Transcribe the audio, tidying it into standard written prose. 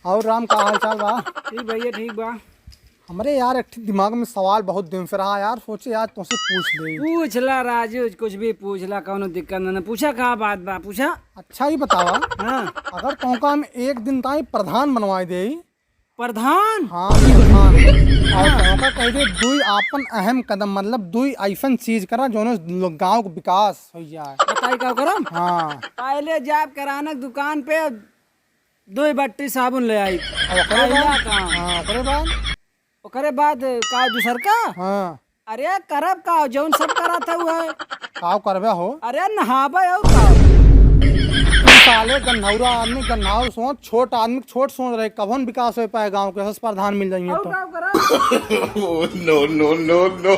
और राम का हाल चाल बा? ठीक भैया ठीक बा। हमरे यार एक ठे दिमाग में सवाल बहुत दिन से रहा यार, सोचे यार तुमसे पूछ ले। पूछला राजू, कुछ भी पूछला, कौनो दिक्कत ना। पूछा का बात बा, पूछा। अच्छा ही बतावा, हाँ अगर तुमका हम एक दिन ताई प्रधान बनवाए दे। प्रधान। हाँ प्रधान। और तुमका कह दे दुई आपन अहम कदम, मतलब दुई ऐसन चीज करा जो गांव का विकास हो जाए। बताई का करम। हाँ पहले जाब किराना दुकान पे 2 बट्टी साबुन ले आई। ओकरे पहला बाद काम। हाँ ओकरे बाद ओकरे बाद का दूसर का। हाँ अरे करब का जौन सब करा था वो है। काव करबे हो। अरे नहाबे और का। तुम साले गन्हौरा आदमी गन्हाउर सोच, छोट आदमी छोट सोच रहे, कभन विकास हो पाए गांव के, हस प्रधान मिल जाएंगे और तो। का करब। Oh, no, no, no, no.